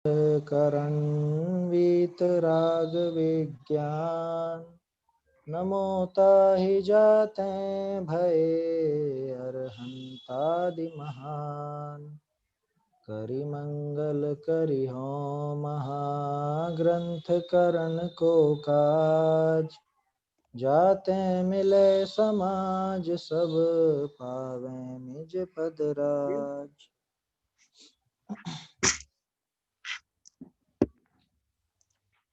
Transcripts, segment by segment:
करण वीतराग विज्ञान नमोता ही जाते भये अरहंतादि महान करि मंगल करि हो महाग्रंथ करण को काज जाते मिले समाज सब पावे निज पद राज।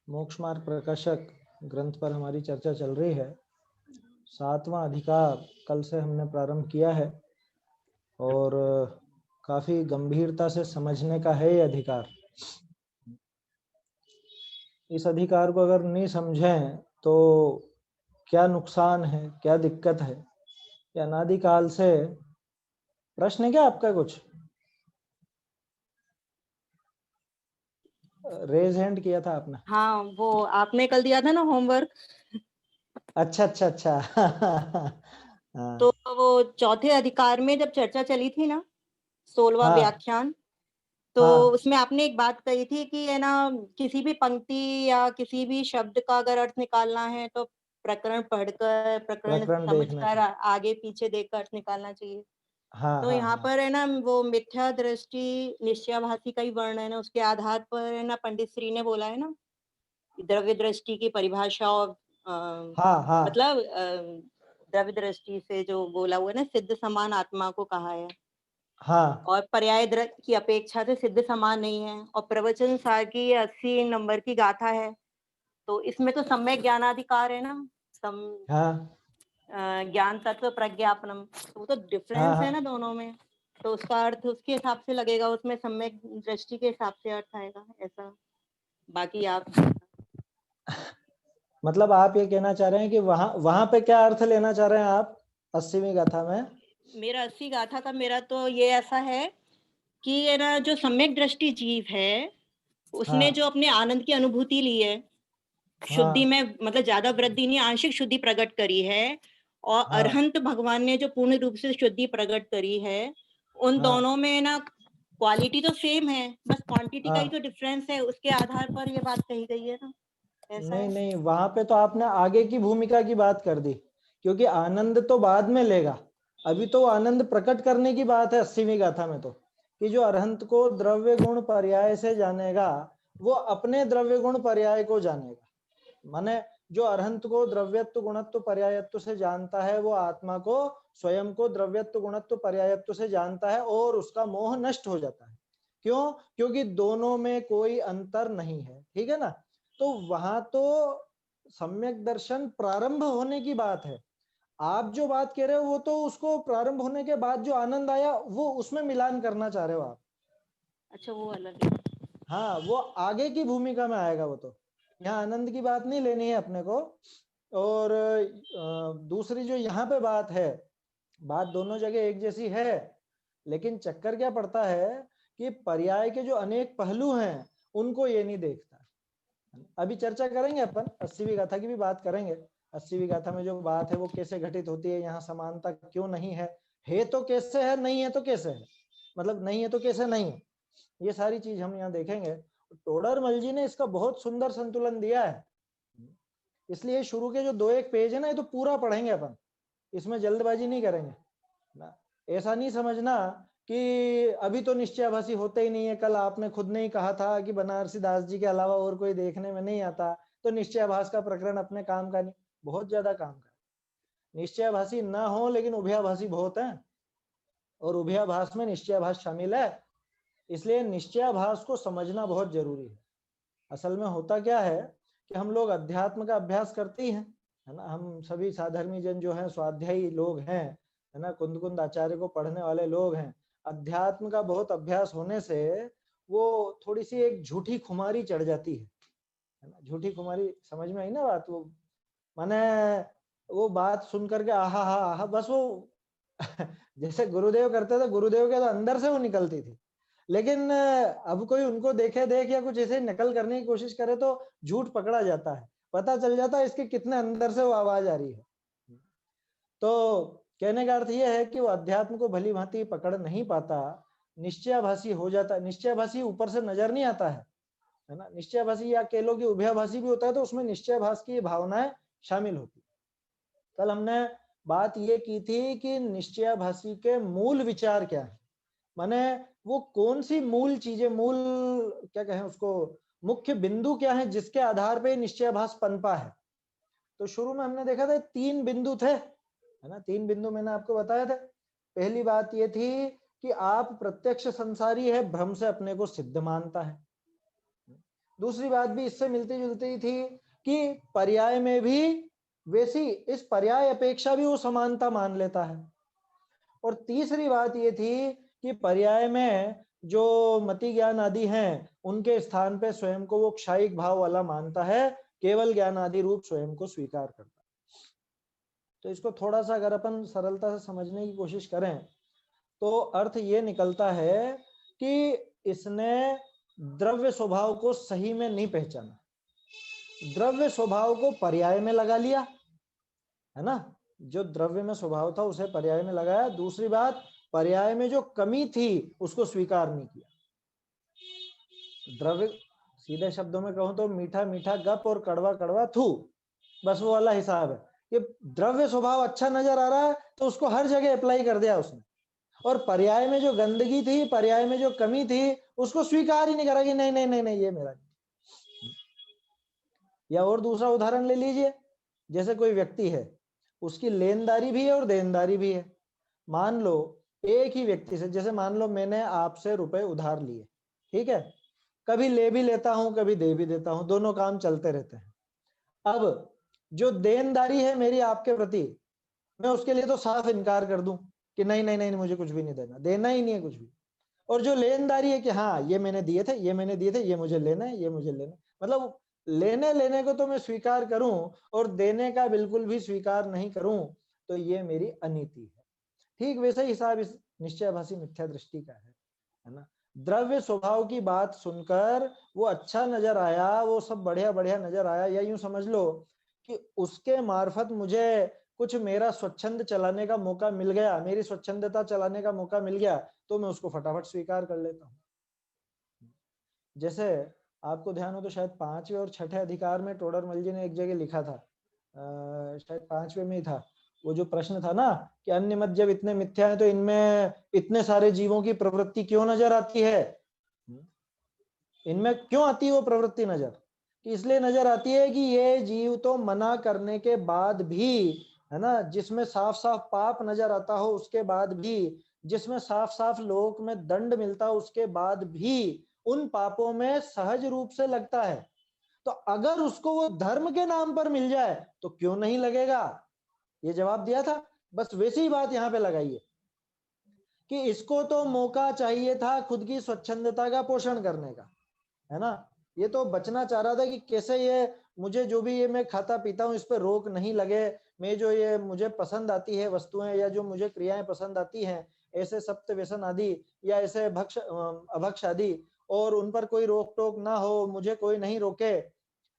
मोक्ष मार्ग प्रकाशक ग्रंथ पर हमारी चर्चा चल रही है। 7वां अधिकार कल से हमने प्रारंभ किया है और काफी गंभीरता से समझने का है ये अधिकार। इस अधिकार को अगर नहीं समझें तो क्या नुकसान है, क्या दिक्कत है, या अनादिकाल से प्रश्न है क्या आपका? कुछ रेज हैंड किया था आपने? हाँ, वो आपने कल दिया था ना होमवर्क। अच्छा अच्छा अच्छा हाँ तो वो चौथे अधिकार में जब चर्चा चली थी ना, 16वां हाँ व्याख्यान, तो हाँ उसमें आपने एक बात कही थी कि है ना, किसी भी पंक्ति या किसी भी शब्द का अगर अर्थ निकालना है तो प्रकरण पढ़कर, प्रकरण प्रकरण देखना समझकर, चाहिए। आगे पीछे देखकर अर्थ निकालना चाहिए। हाँ तो हाँ यहाँ हाँ पर है ना, वो मिथ्या दृष्टि निश्चयाभासी का ही वर्णन है, उसके आधार पर है ना पंडित श्री ने बोला है ना, द्रव्य दृष्टि की परिभाषा और हाँ हाँ मतलब द्रव्य दृष्टि से जो बोला हुआ है ना, सिद्ध समान आत्मा को कहा है, हाँ और पर्याय दृष्टि की अपेक्षा से सिद्ध समान नहीं है। और प्रवचन सार की 80 नंबर की गाथा है, तो इसमें तो सम्यक ज्ञानाधिकार है ना, हाँ ज्ञान तत्व प्रज्ञापनम, तो वो तो हाँ डिफरेंस है ना हाँ दोनों में, तो उसका अर्थ उसके हिसाब से लगेगा, उसमें सम्यक दृष्टि के हिसाब से अर्थ आएगा ऐसा। बाकी आप मतलब आप ये कहना चाह रहे हैं कि वहां वहां पे क्या अर्थ लेना चाह रहे हैं आप 80वीं गाथा में? मेरा 80 गाथा का मेरा तो ये ऐसा है कि ये ना, जो सम्यक दृष्टि जीव है उसने जो हाँ अपने आनंद की अनुभूति ली है, शुद्धि हाँ में मतलब ज्यादा वृद्धि नहीं, आंशिक शुद्धि प्रकट करी है, और हाँ अरहंत भगवान ने जो पूर्ण रूप से शुद्धि प्रकट करी है, उन हाँ दोनों में ना क्वालिटी तो सेम है, बस क्वांटिटी का ही हाँ। तो डिफरेंस है, उसके आधार पर ये बात कही गई है ना, ऐसा नहीं है। नहीं, वहां पे तो आपने आगे की भूमिका की बात कर दी, क्योंकि आनंद तो बाद में लेगा। अभी तो आनंद प्रकट करने की बात है 80वीं गाथा में, तो कि जो अरहंत को द्रव्य गुण पर्याय से जानेगा वो अपने द्रव्य गुण पर्याय को जानेगा। माने जो अरहंत को द्रव्यत्व गुणत्व पर्यायत्व से जानता है वो आत्मा को स्वयं को द्रव्यत्व गुणत्व पर्यायत्व से जानता है और उसका मोह नष्ट हो जाता है। क्यों? क्योंकि दोनों में कोई अंतर नहीं है। ठीक है ना? तो वहां तो सम्यक दर्शन प्रारंभ होने की बात है। आप जो बात कह रहे हो वो तो उसको प्रारंभ होने के बाद जो आनंद आया वो उसमें मिलान करना चाह रहे हो आप। अच्छा, वो अलग है। हाँ, वो आगे की भूमिका में आएगा। वो तो यहाँ आनंद की बात नहीं लेनी है अपने को। और दूसरी जो यहाँ पे बात है, बात दोनों जगह एक जैसी है, लेकिन चक्कर क्या पड़ता है कि पर्याय के जो अनेक पहलू हैं उनको ये नहीं देखता। अभी चर्चा करेंगे अपन 80वीं गाथा की भी बात करेंगे। 80वीं गाथा में जो बात है वो कैसे घटित होती है, यहाँ समानता क्यों नहीं है तो कैसे है, नहीं है तो कैसे है, मतलब नहीं है तो कैसे नहीं है, ये सारी चीज हम यहाँ देखेंगे। टोडरमल जी ने इसका बहुत सुंदर संतुलन दिया है, इसलिए शुरू के जो 2-1 पेज है ना, ये तो पूरा पढ़ेंगे अपन, इसमें जल्दबाजी नहीं करेंगे ना। ऐसा नहीं समझना कि अभी तो निश्चयाभासी होते ही नहीं है। कल आपने खुद ने ही कहा था कि बनारसी दास जी के अलावा और कोई देखने में नहीं आता, तो निश्चयाभास का प्रकरण अपने काम का नहीं। बहुत ज्यादा काम का निश्चयाभासी ना हो, लेकिन उभयाभासी बहुत है, और उभयाभास में निश्चयाभास शामिल है। इसलिए निश्चयाभास को समझना बहुत जरूरी है। असल में होता क्या है कि हम लोग अध्यात्म का अभ्यास करते ही हैं, है ना। हम सभी साधर्मी जन जो हैं स्वाध्यायी लोग हैं, है ना, कुंद कुंद आचार्य को पढ़ने वाले लोग हैं। अध्यात्म का बहुत अभ्यास होने से वो थोड़ी सी एक झूठी खुमारी चढ़ जाती है ना। झूठी खुमारी समझ में आई ना बात? वो माने वो बात सुन करके आहा हा आहा, बस वो जैसे गुरुदेव करते थे, गुरुदेव के तो अंदर से वो निकलती थी। लेकिन अब कोई उनको देखे देख या कुछ ऐसे नकल करने की कोशिश करे तो झूठ पकड़ा जाता है, पता चल जाता है इसके कितने अंदर से वो आवाज आ रही है। तो कहने का अर्थ यह है कि वो अध्यात्म को भली भांति पकड़ नहीं पाता, निश्चयाभासी हो जाता। निश्चयाभासी ऊपर से नजर नहीं आता है, है ना। निश्चयाभासी या कह लो कि उभयाभासी भी होता है, तो उसमें निश्चयाभास की भावनाएं शामिल होती। कल हमने बात ये की थी कि निश्चयाभासी के मूल विचार क्या है, माने वो कौन सी मूल चीजें, मूल क्या कहें उसको, मुख्य बिंदु क्या है जिसके आधार पे निश्चयाभास पनपा है। तो शुरू में हमने देखा था 3 बिंदु थे, है ना। 3 बिंदु मैंने आपको बताया था। पहली बात ये थी कि आप प्रत्यक्ष संसारी है, भ्रम से अपने को सिद्ध मानता है। दूसरी बात भी इससे मिलती जुलती थी कि पर्याय में भी वैसी, इस पर्याय अपेक्षा भी वो समानता मान लेता है। और तीसरी बात ये थी कि पर्याय में जो मति ज्ञान आदि हैं, उनके स्थान पे स्वयं को वो क्षायिक भाव वाला मानता है, केवल ज्ञान आदि रूप स्वयं को स्वीकार करता है। तो इसको थोड़ा सा अगर अपन सरलता से समझने की कोशिश करें तो अर्थ ये निकलता है कि इसने द्रव्य स्वभाव को सही में नहीं पहचाना, द्रव्य स्वभाव को पर्याय में लगा लिया, है ना। जो द्रव्य में स्वभाव था उसे पर्याय में लगाया। दूसरी बात, पर्याय में जो कमी थी उसको स्वीकार नहीं किया। द्रव्य, सीधे शब्दों में कहूं तो मीठा मीठा गप और कड़वा कड़वा थू, बस वो वाला हिसाब है। ये द्रव्य स्वभाव अच्छा नजर आ रहा है तो उसको हर जगह अप्लाई कर दिया उसने, और पर्याय में जो गंदगी थी, पर्याय में जो कमी थी, उसको स्वीकार ही नहीं करा कि नहीं नहीं नहीं नहीं ये मेरा नहीं। या और दूसरा उदाहरण ले लीजिए, जैसे कोई व्यक्ति है, उसकी लेनदारी भी है और देनदारी भी है। मान लो एक ही व्यक्ति से, जैसे मान लो मैंने आपसे रुपए उधार लिए, ठीक है, कभी ले भी लेता हूं कभी दे भी देता हूं, दोनों काम चलते रहते हैं। अब जो देनदारी है मेरी आपके प्रति, मैं उसके लिए तो साफ इनकार कर दूं कि नहीं नहीं नहीं मुझे कुछ भी नहीं देना, देना ही नहीं है कुछ भी। और जो लेनदारी है कि हाँ ये मैंने दिए थे, ये मैंने दिए थे, ये मुझे लेना है, ये मुझे लेना है, मतलब लेने लेने को तो मैं स्वीकार करूं और देने का बिल्कुल भी स्वीकार नहीं करूं, तो ये मेरी अनीति है। ठीक वैसे ही हिसाब इस निश्चयाभासी मिथ्या दृष्टि का है ना। द्रव्य स्वभाव की बात सुनकर वो अच्छा नजर आया, वो सब बढ़िया बढ़िया नजर आया, या यूं समझ लो कि उसके मार्फत मुझे कुछ मेरा स्वच्छंद चलाने का मौका मिल गया, मेरी स्वच्छंदता चलाने का मौका मिल गया, तो मैं उसको फटाफट स्वीकार कर लेता हूँ। जैसे आपको ध्यान हो तो शायद 5वें और 6ठे अधिकार में टोडरमल जी ने एक जगह लिखा था, शायद 5वें में ही था, वो जो प्रश्न था ना कि अन्य मत जब इतने मिथ्या है तो इनमें इतने सारे जीवों की प्रवृत्ति क्यों नजर आती है, इनमें क्यों आती है वो प्रवृत्ति नजर, कि इसलिए नजर आती है कि ये जीव तो मना करने के बाद भी, है ना, जिसमें साफ साफ पाप नजर आता हो उसके बाद भी, जिसमें साफ साफ लोक में दंड मिलता हो उसके बाद भी उन पापों में सहज रूप से लगता है। तो अगर उसको वो धर्म के नाम पर मिल जाए तो क्यों नहीं लगेगा, ये जवाब दिया था। बस वैसी ही बात यहाँ पे लगाइए कि इसको तो मौका चाहिए था खुद की स्वच्छंदता का पोषण करने का, है ना। ये तो बचना चाह रहा था कि कैसे ये मुझे जो भी ये मैं खाता पीता हूँ इस पर रोक नहीं लगे, मैं जो ये मुझे पसंद आती है वस्तुएं या जो मुझे क्रियाएं पसंद आती हैं, ऐसे सप्त व्यसन आदि या ऐसे भक्ष अभक्ष आदि, और उन पर कोई रोक टोक ना हो, मुझे कोई नहीं रोके,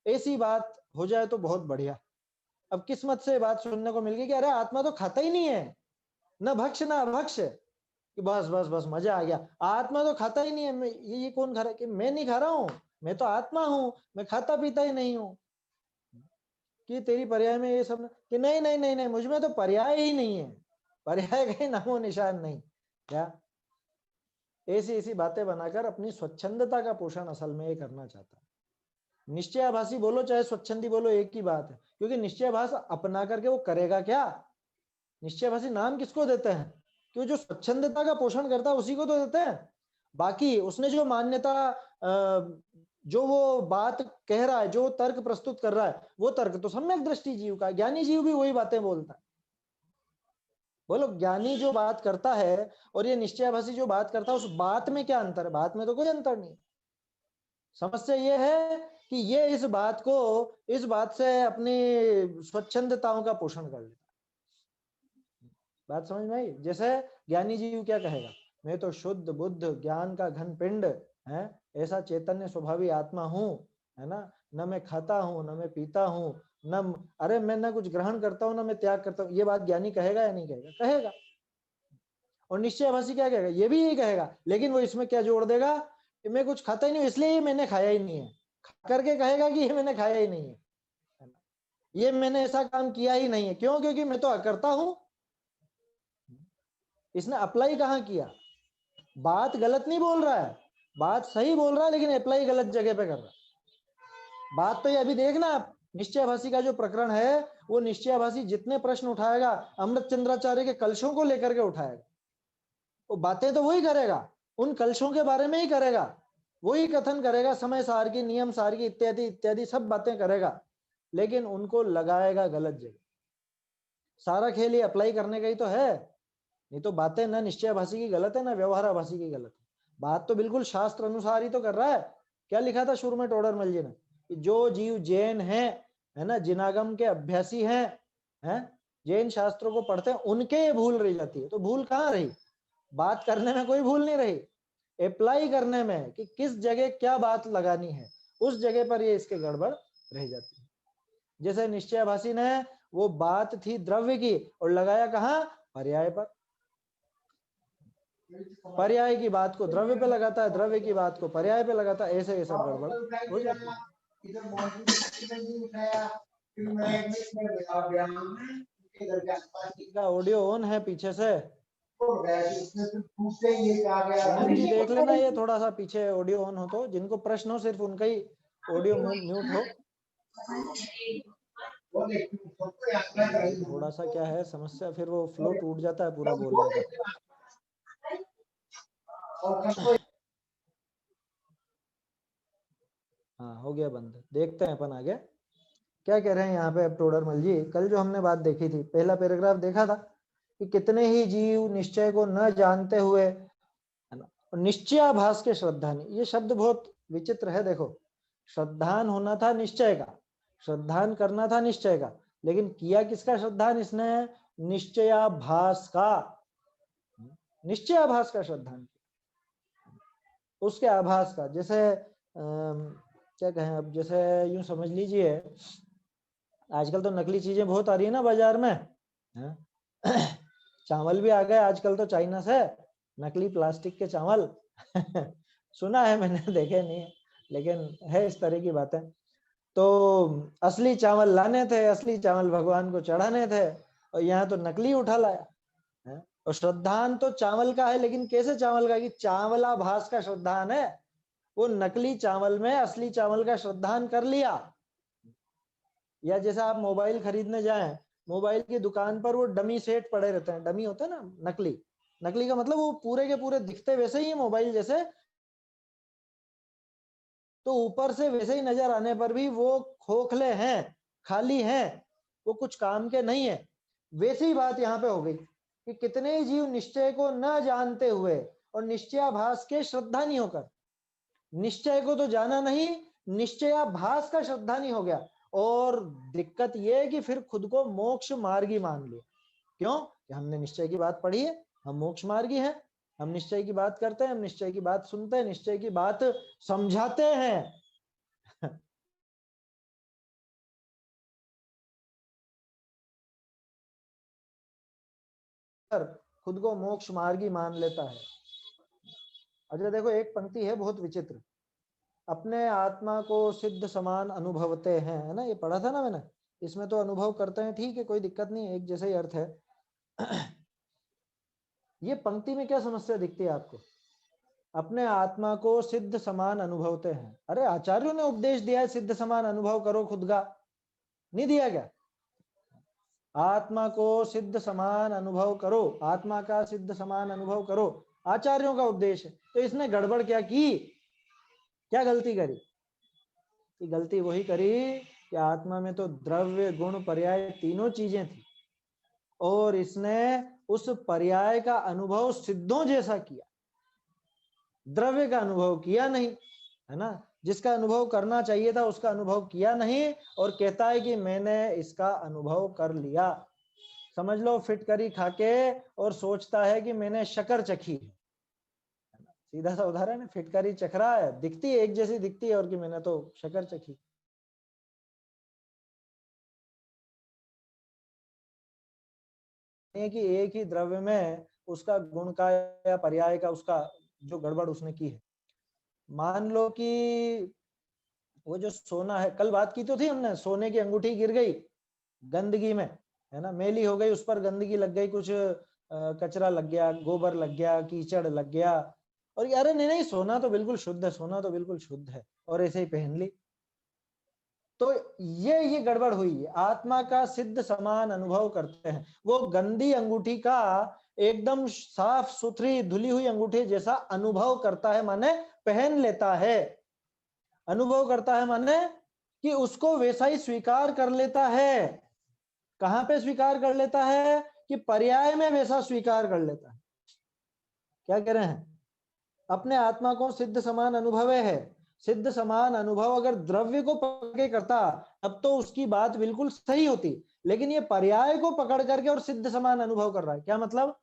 ऐसी बात हो जाए तो बहुत बढ़िया। अब किस्मत से बात सुनने को मिल गई कि अरे आत्मा तो खाता ही नहीं है, न भक्ष न अभक्ष, कि बस बस बस मजा आ गया, आत्मा तो खाता ही नहीं है। मैं ये कौन खा रहा है, कि मैं नहीं खा रहा हूँ, मैं तो आत्मा हूँ, मैं खाता पीता ही नहीं हूँ। कि तेरी पर्याय में ये सब कि नहीं नहीं नहीं नहीं मुझ में तो पर्याय ही नहीं है, पर्याय का ही नामो निशान नहीं। क्या ऐसी ऐसी बातें बनाकर अपनी स्वच्छंदता का पोषण असल में ये करना चाहता है। निश्चयाभासी बोलो चाहे स्वच्छंदी बोलो एक ही बात है, क्योंकि निश्चयाभास अपना करके वो करेगा क्या, निश्चयभासी नाम किसको देते हैं, कि जो स्वच्छंदता का पोषण करता है उसी को तो देते हैं। बाकी उसने जो मान्यता जो वो बात कह रहा है, जो तर्क प्रस्तुत कर रहा है, वो तर्क तो सम्यक दृष्टि जीव का, ज्ञानी जीव भी वही बातें बोलता है। बोलो ज्ञानी जो बात करता है और ये निश्चयाभासी जो बात करता है, उस बात में क्या अंतर है, बात में तो कोई अंतर नहीं। समस्या ये है कि ये इस बात से अपनी स्वच्छंदताओं का पोषण कर लेता। बात समझ में आई। जैसे ज्ञानी जीव क्या कहेगा, मैं तो शुद्ध बुद्ध ज्ञान का घन पिंड है, ऐसा चैतन्य स्वभावी आत्मा हूँ, है ना, न मैं खाता हूँ न मैं पीता हूँ, न अरे मैं न कुछ ग्रहण करता हूँ न मैं त्याग करता हूँ। ये बात ज्ञानी कहेगा या नहीं कहेगा, कहेगा। और निश्चयाभासी क्या कहेगा, ये भी यही कहेगा, लेकिन वो इसमें क्या जोड़ देगा कि मैं कुछ खाता ही नहीं हूं, इसलिए ये मैंने खाया ही नहीं है। खा करके कहेगा कि ये मैंने खाया ही नहीं है, ये मैंने ऐसा काम किया ही नहीं है। क्यों? क्योंकि मैं तो करता हूं। इसने अप्लाई कहाँ किया? बात गलत नहीं बोल रहा है, बात सही बोल रहा है, लेकिन अप्लाई गलत जगह पे कर रहा है। बात तो ये अभी देखना आप, निश्चयभाषी का जो प्रकरण है, वो निश्चयभाषी जितने प्रश्न उठाएगा अमृत चंद्राचार्य के कलशों को लेकर के उठाएगा। वो बातें तो वही करेगा, उन कलशों के बारे में ही करेगा, वही कथन करेगा, समय सार की, नियम सार की, इत्यादि इत्यादि सब बातें करेगा, लेकिन उनको लगाएगा गलत जगह। सारा खेल ये अप्लाई करने का ही तो है। नहीं तो बातें ना निश्चयभाषी की गलत है ना व्यवहाराभाषी की गलत है। बात तो बिल्कुल शास्त्र अनुसार ही तो कर रहा है। क्या लिखा था शुरू में टोडरमल जी ने कि जो जीव जैन है ना, जिनागम के अभ्यासी हैं, जैन शास्त्रों को पढ़ते हैं, उनके ये भूल रही जाती है। तो भूल कहाँ रही? बात करने में कोई भूल नहीं रही, अप्लाई करने में कि किस जगह क्या बात लगानी है, उस जगह पर ये इसके गड़बड़ रह जाती है। जैसे निश्चयभाषी ने वो बात थी द्रव्य की और लगाया कहाँ? पर्याय पर। पर्याय की बात को द्रव्य पे लगाता है, द्रव्य की बात को पर्याय पे लगाता है, ऐसे ये सब गड़बड़ हो जाती है। का ऑडियो ऑन है पीछे से, सुनील जी देख लेना ये थोड़ा सा पीछे ऑडियो ऑन हो, तो जिनको प्रश्न हो सिर्फ उनका ही ऑडियो म्यूट हो। थोड़ा सा क्या है समस्या, फिर वो फ्लो टूट जाता है पूरा बोलने का। हाँ हो गया बंद। देखते हैं अपन आगे क्या कह रहे हैं यहाँ पे अब टोडरमल जी। कल जो हमने बात देखी थी, पहला पैराग्राफ देखा था कि कितने ही जीव निश्चय को न जानते हुए, है ना, निश्चयाभास के श्रद्धान। ये शब्द बहुत विचित्र है। देखो, श्रद्धान होना था निश्चय का, श्रद्धान करना था निश्चय का, लेकिन किया किसका श्रद्धान इसने? निश्चयाभास का, निश्चयाभास का श्रद्धान किया, उसके आभास का। जैसे क्या कहें अब, जैसे यूं समझ लीजिए, आजकल तो नकली चीजें बहुत आ रही है ना बाजार में, है? चावल भी आ गए आजकल तो चाइना से, नकली प्लास्टिक के चावल। सुना है मैंने, देखे नहीं है, लेकिन है इस तरह की बातें। तो असली चावल लाने थे, असली चावल भगवान को चढ़ाने थे, और यहाँ तो नकली उठा लाया है। और श्रद्धान तो चावल का है, लेकिन कैसे चावल का? कि चावलाभास का श्रद्धान है। वो नकली चावल में असली चावल का श्रद्धान कर लिया। या जैसे आप मोबाइल खरीदने जाएं, मोबाइल की दुकान पर वो डमी सेट पड़े रहते हैं, डमी होते हैं ना, नकली। नकली का मतलब वो पूरे के पूरे दिखते वैसे ही है मोबाइल जैसे, तो ऊपर से वैसे ही नजर आने पर भी वो खोखले हैं, खाली हैं, वो कुछ काम के नहीं है। वैसी ही बात यहाँ पे हो गई कि कितने ही जीव निश्चय को न जानते हुए और निश्चयाभास के श्रद्धा नहीं होकर, निश्चय को तो जाना नहीं, निश्चयाभास का श्रद्धा नहीं हो गया। और दिक्कत ये है कि फिर खुद को मोक्ष मार्गी मान लिया। क्यों? कि हमने निश्चय की बात पढ़ी है, हम मोक्ष मार्गी हैं, हम निश्चय की बात करते हैं, हम निश्चय की बात सुनते हैं, निश्चय की बात समझाते हैं। खुद को मोक्ष मार्गी मान लेता है। अच्छा देखो, एक पंक्ति है बहुत विचित्र, अपने आत्मा को सिद्ध समान अनुभवते हैं, है ना, ये पढ़ा था ना मैंने। इसमें तो अनुभव करते हैं, ठीक है, कोई दिक्कत नहीं है, एक जैसा ही अर्थ है। ये पंक्ति में क्या समस्या दिखती है आपको? अपने आत्मा को सिद्ध समान अनुभवते हैं। अरे आचार्यों ने उपदेश दिया है सिद्ध समान अनुभव करो खुद का, नहीं दिया क्या? आत्मा को सिद्ध समान अनुभव करो, आत्मा का सिद्ध समान अनुभव करो, आचार्यों का उपदेश है। तो इसने गड़बड़ क्या की? क्या गलती करी? कि गलती वही करी कि आत्मा में तो द्रव्य गुण पर्याय तीनों चीजें थी, और इसने उस पर्याय का अनुभव सिद्धों जैसा किया, द्रव्य का अनुभव किया नहीं, है ना। जिसका अनुभव करना चाहिए था उसका अनुभव किया नहीं, और कहता है कि मैंने इसका अनुभव कर लिया। समझ लो फिटकरी खाके और सोचता है कि मैंने शक्कर चखी। सीधा सा उदाहरण है, फिटकरी चख रहा है, दिखती है एक जैसी दिखती है, और कि मैंने तो शक्कर चखी। कि एक ही द्रव्य में उसका गुण का या पर्याय का उसका जो गड़बड़ उसने की है। मान लो कि वो जो सोना है, कल बात की तो थी हमने, सोने की अंगूठी गिर गई गंदगी में, है ना, मैली हो गई, उस पर गंदगी लग गई, कुछ कचरा लग गया, गोबर लग गया, कीचड़ लग गया, और यार नहीं नहीं सोना तो बिल्कुल शुद्ध है, सोना तो बिल्कुल शुद्ध है, और ऐसे ही पहन ली। तो ये गड़बड़ हुई है। आत्मा का सिद्ध समान अनुभव करते हैं, वो गंदी अंगूठी का एकदम साफ सुथरी धुली हुई अंगूठी जैसा अनुभव करता है, माने पहन लेता है। अनुभव करता है माने कि उसको वैसा ही स्वीकार कर लेता है। कहां पे स्वीकार कर लेता है? कि पर्याय में वैसा स्वीकार कर लेता है। क्या कह रहे हैं? अपने आत्मा को सिद्ध समान अनुभव है। सिद्ध समान अनुभव अगर द्रव्य को पकड़ के करता तब तो उसकी बात बिल्कुल सही होती, लेकिन ये पर्याय को पकड़ करके और सिद्ध समान अनुभव कर रहा है। क्या मतलब?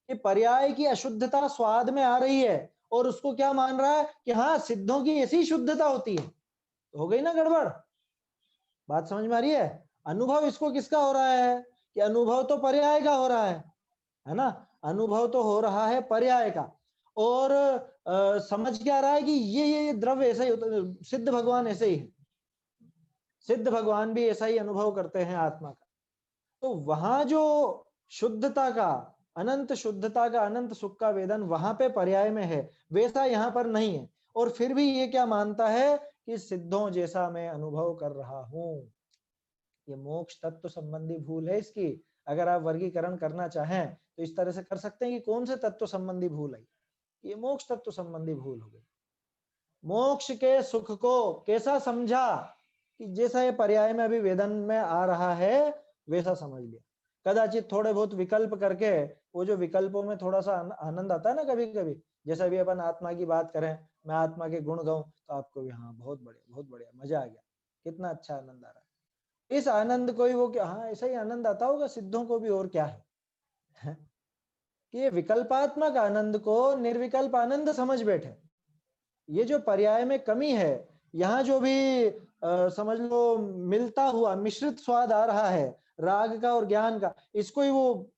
कि पर्याय की अशुद्धता स्वाद में आ रही है और उसको क्या मान रहा है कि हाँ सिद्धों की ऐसी शुद्धता होती है। तो हो गई ना गड़बड़। बात समझ में आ रही है? अनुभव इसको किसका हो रहा है? कि अनुभव तो पर्याय का हो रहा है ना, अनुभव तो हो रहा है पर्याय का, और समझ क्या रहा है कि ये द्रव्य ऐसा ही होता है, सिद्ध भगवान ऐसे ही है, सिद्ध भगवान भी ऐसा ही अनुभव करते हैं आत्मा का। तो वहां जो शुद्धता का, अनंत शुद्धता का, अनंत सुख का वेदन वहां पे पर्याय में है, वैसा यहाँ पर नहीं है। और फिर भी ये क्या मानता है कि सिद्धों जैसा मैं अनुभव कर रहा हूं। ये मोक्ष तत्व संबंधी भूल है इसकी। अगर आप वर्गीकरण करना चाहें तो इस तरह से कर सकते हैं कि कौन से तत्व संबंधी भूल है। ये मोक्ष तत्व संबंधी भूल हो गई। मोक्ष के सुख को कैसा समझा? कि जैसा ये पर्याय में अभी वेदन में आ रहा है वैसा समझ लिया। कदाचित थोड़े बहुत विकल्प करके, वो जो विकल्पों में थोड़ा सा आनंद आता है ना कभी कभी, जैसे अभी अपन आत्मा की बात करें, मैं आत्मा के गुण गाऊं तो आपको भी हाँ बहुत बढ़िया बहुत बढ़िया मजा आ गया, कितना अच्छा आनंद आ रहा है। इस आनंद को ही वो क्या, हाँ ऐसा ही आनंद आता होगा सिद्धों को भी, और क्या है? कि ये विकल्पात्मक आनंद को निर्विकल्प आनंद समझ बैठे। ये जो पर्याय में कमी है, यहाँ जो भी समझ लो मिलता हुआ मिश्रित स्वाद आ रहा है राग का और ज्ञान का, इसको ही वो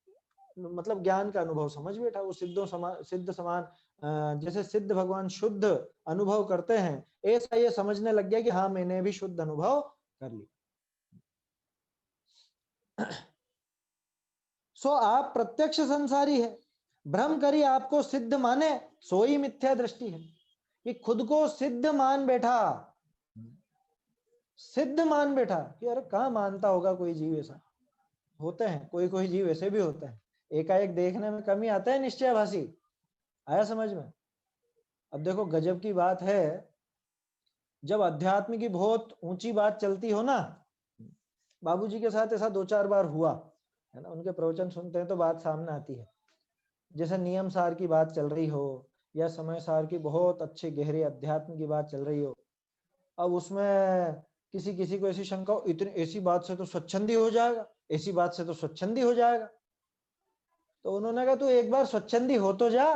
मतलब ज्ञान का अनुभव समझ बैठा। वो सिद्ध समान जैसे सिद्ध भगवान शुद्ध अनुभव करते हैं, ऐसा ये समझने लग गया कि हाँ मैंने भी शुद्ध अनुभव कर लिया। सो आप प्रत्यक्ष संसारी है, भ्रम करी आपको सिद्ध माने, सोई मिथ्या दृष्टि है। कि खुद को सिद्ध मान बैठा, सिद्ध मान बैठा कि अरे कहाँ मानता होगा कोई जीव ऐसा। होते हैं कोई कोई जीव ऐसे भी होते हैं, एकाएक देखने में कमी आता है निश्चयभाषी। आया समझ में? अब देखो गजब की बात है, जब अध्यात्म की बहुत ऊंची बात चलती हो ना, बाबूजी के साथ ऐसा 2-4 बार हुआ है ना, उनके प्रवचन सुनते हैं तो बात सामने आती है। जैसे नियम सार की बात चल रही हो या समय सार की बहुत अच्छे गहरे अध्यात्म की बात चल रही हो, अब उसमें किसी किसी को ऐसी शंका हो, इतनी ऐसी बात से तो स्वच्छंदी हो जाएगा, ऐसी बात से तो स्वच्छंदी हो जाएगा। तो उन्होंने कहा तू एक बार स्वच्छंदी हो तो जा,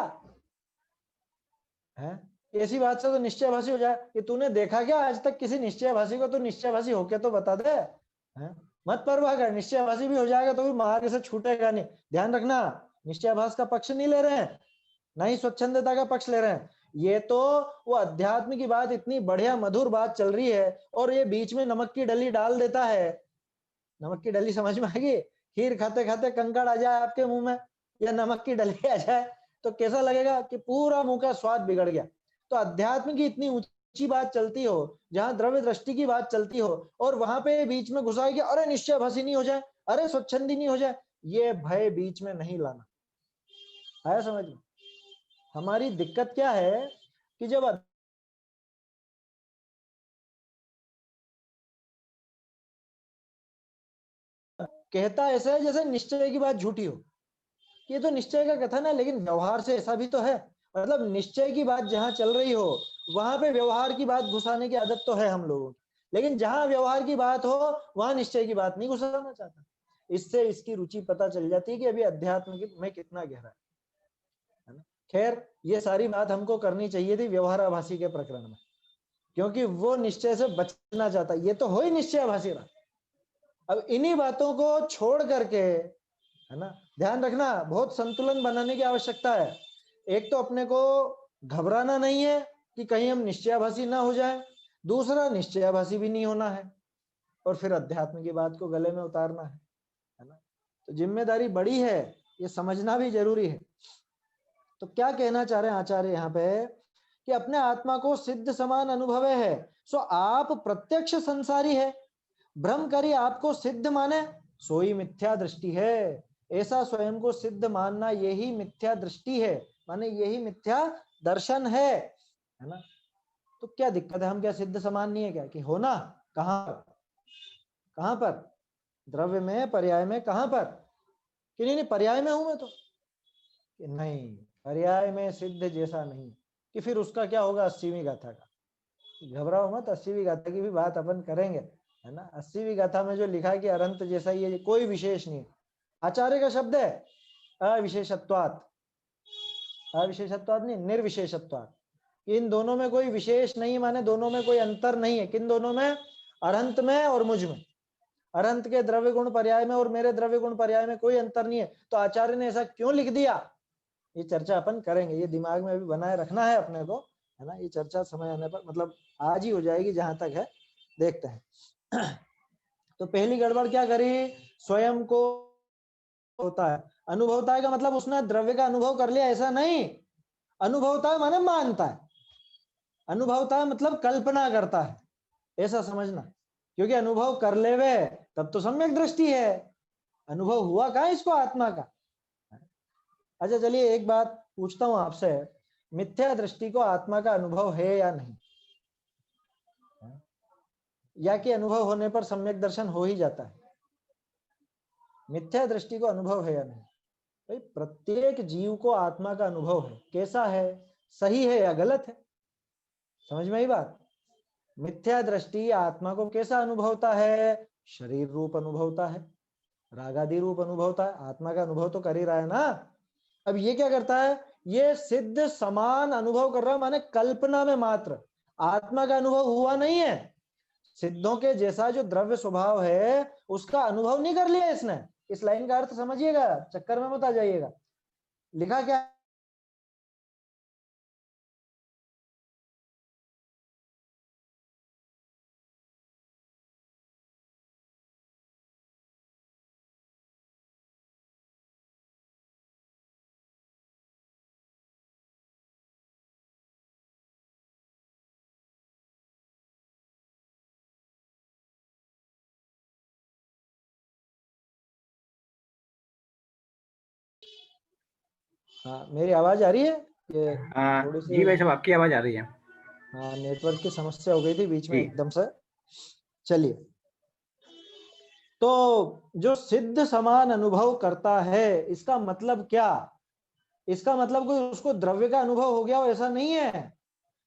है ऐसी बात से तो निश्चयभाषी हो जाए। कि तूने देखा क्या आज तक किसी निश्चयभाषी को? तो निश्चयभाषी होके तो बता दे, है? मत परवाह कर, निश्चयभाषी भी हो जाएगा तो भी मार्ग से छूटेगा नहीं। ध्यान रखना, निश्चयभाष का पक्ष नहीं ले रहे हैं, ना ही स्वच्छंदता का पक्ष ले रहे हैं। ये तो वो अध्यात्म की बात इतनी बढ़िया मधुर बात चल रही है और ये बीच में नमक की डली डाल देता है। नमक की डली समझ में आएगी? खीर खाते खाते कंकड़ आ जाए आपके मुंह में या नमक की डली आ जाए तो कैसा लगेगा? कि पूरा मुंह का स्वाद बिगड़ गया। तो अध्यात्म की इतनी ऊंची बात चलती हो, जहां द्रव्य दृष्टि की बात चलती हो, और वहां पे बीच में घुसा कि अरे निश्चय भाषी नहीं हो जाए, अरे स्वच्छंदी नहीं हो जाए, ये भय बीच में नहीं लाना। आया समझ में? हमारी दिक्कत क्या है कि जब कहता ऐसा है जैसे निश्चय की बात झूठी हो। ये तो निश्चय का कथन है, लेकिन व्यवहार से ऐसा भी तो है। मतलब निश्चय की बात जहां चल रही हो वहां पे व्यवहार की बात घुसाने की आदत तो है हम लोगों की, लेकिन जहां व्यवहार की बात हो वहां निश्चय की बात नहीं घुसाना चाहता। इससे इसकी रुचि पता चल जाती है कि अभी अध्यात्म में कितना गहरा है ना। खैर ये सारी बात हमको करनी चाहिए थी व्यवहाराभासी के प्रकरण में, क्योंकि वो निश्चय से बचना चाहता। ये तो हो ही निश्चयाभासी रहा। अब इन्हीं बातों को छोड़ करके, है ना, ध्यान रखना, बहुत संतुलन बनाने की आवश्यकता है। एक तो अपने को घबराना नहीं है, कि कहीं हम निश्चयाभासी ना हो जाए, दूसरा निश्चयाभासी भी नहीं होना है, और फिर अध्यात्म की बात को गले में उतारना है ना। तो जिम्मेदारी बड़ी है, ये समझना भी जरूरी है। तो क्या कहना चाह रहे हैं आचार्य यहाँ पे कि अपने आत्मा को सिद्ध समान अनुभव है, सो आप प्रत्यक्ष संसारी है, भ्रम करी आपको सिद्ध माने सोई मिथ्या दृष्टि है। ऐसा स्वयं को सिद्ध मानना यही मिथ्या दृष्टि है, माने यही मिथ्या दर्शन है ना। तो क्या दिक्कत है, हम क्या सिद्ध समान नहीं है क्या, कि होना कहां पर द्रव्य में, पर्याय में, कहां पर, कि नहीं पर्याय में हूं मैं तो, कि नहीं पर्याय में सिद्ध जैसा नहीं, कि फिर उसका क्या होगा 80वीं गाथा का। घबराओ मत, 80वीं गाथा की भी बात अपन करेंगे है ना। 80वीं गाथा में जो लिखा है कि अनंत जैसा ही है, कोई विशेष नहीं है, आचार्य का शब्द है अविशेषत्वात्, अविशेषत्वात् नहीं निर्विशेषत्वात्। इन दोनों में कोई विशेष नहीं, माने दोनों में कोई अंतर नहीं है। किन दोनों में, अनंत में और मुझ में। अनंत के द्रव्य गुण पर्याय में और मेरे द्रव्य गुण पर्याय में कोई अंतर नहीं है। तो आचार्य ने ऐसा क्यों लिख दिया, ये चर्चा अपन करेंगे, ये दिमाग में अभी बनाए रखना है अपने को है ना। ये चर्चा समय आने पर, मतलब आज ही हो जाएगी जहां तक है, देखते हैं। तो पहली गड़बड़ क्या करी, स्वयं को होता है, अनुभवता है का मतलब उसने द्रव्य का अनुभव कर लिया, ऐसा नहीं। अनुभवता है माने मानता है, अनुभवता है मतलब कल्पना करता है, ऐसा समझना। क्योंकि अनुभव कर ले वे तब तो सम्यक दृष्टि है, अनुभव हुआ कहाँ इसको आत्मा का। अच्छा चलिए एक बात पूछता हूं आपसे, मिथ्या दृष्टि को आत्मा का अनुभव है या नहीं, या कि अनुभव होने पर सम्यक दर्शन हो ही जाता है। मिथ्या दृष्टि को अनुभव है या नहीं, भाई प्रत्येक जीव को आत्मा का अनुभव है। कैसा है, सही है या गलत है, समझ में आई बात। मिथ्या दृष्टि आत्मा को कैसा अनुभवता है, शरीर रूप अनुभवता है, रागादि रूप अनुभवता है। आत्मा का अनुभव तो कर ही रहा है ना। अब ये क्या करता है, ये सिद्ध समान अनुभव कर रहा है, माने कल्पना में मात्र, आत्मा का अनुभव हुआ नहीं है। सिद्धों के जैसा जो द्रव्य स्वभाव है उसका अनुभव नहीं कर लिया इसने। इस लाइन का अर्थ समझिएगा, चक्कर में मत आ जाइएगा। लिखा क्या, हाँ मेरी आवाज आ रही है, ये थोड़ी जी सी, भाई साहब आपकी आवाज आ रही है। हाँ नेटवर्क की समस्या हो गई थी बीच में जी। एकदम से। चलिए, तो जो सिद्ध समान अनुभव करता है इसका मतलब क्या, इसका मतलब कोई उसको द्रव्य का अनुभव हो गया हो ऐसा नहीं है,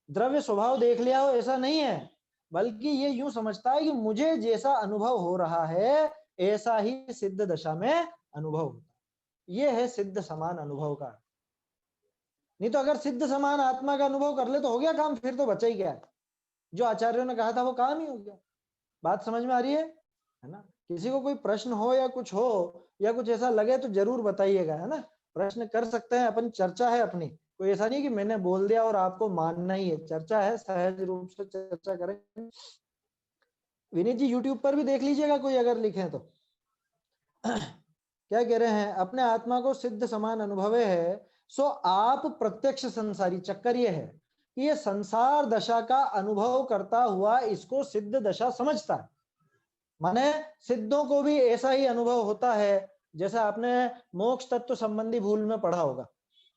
द्रव्य स्वभाव देख लिया हो ऐसा नहीं है, बल्कि ये यूं समझता है कि मुझे जैसा अनुभव हो रहा है ऐसा ही सिद्ध दशा में अनुभव होता है। ये है सिद्ध समान अनुभव का। नहीं तो अगर सिद्ध समान आत्मा का अनुभव कर ले तो हो गया काम, फिर तो बचा ही क्या है, जो आचार्यों ने कहा था वो काम ही हो गया। बात समझ में आ रही है ना। किसी को कोई प्रश्न हो या कुछ हो या कुछ ऐसा लगे तो जरूर बताइएगा है ना, प्रश्न कर सकते हैं अपन, चर्चा है अपनी, कोई ऐसा नहीं कि मैंने बोल दिया और आपको मानना ही है, चर्चा है, सहज रूप से चर्चा करें। विनीत जी यूट्यूब पर भी देख लीजिएगा कोई अगर लिखे तो। क्या कह रहे हैं, अपने आत्मा को सिद्ध समान अनुभव है, सो आप प्रत्यक्ष संसारी। चक्कर ये है कि ये संसार दशा का अनुभव करता हुआ इसको सिद्ध दशा समझता है। माने सिद्धों को भी ऐसा ही अनुभव होता है जैसा आपने मोक्ष तत्व संबंधी भूल में पढ़ा होगा।